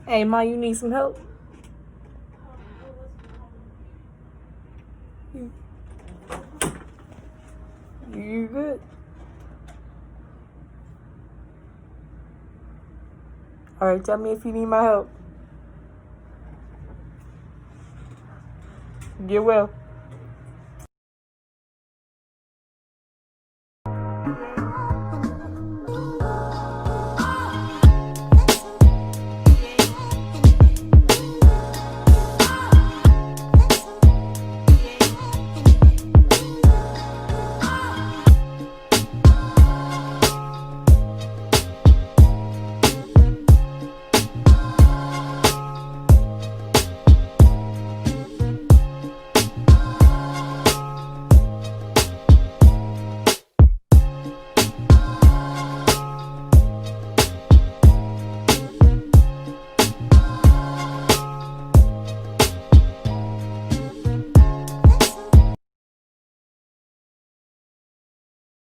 Hey, Ma, you need some help? You good? Alright, tell me if you need my help. Get well.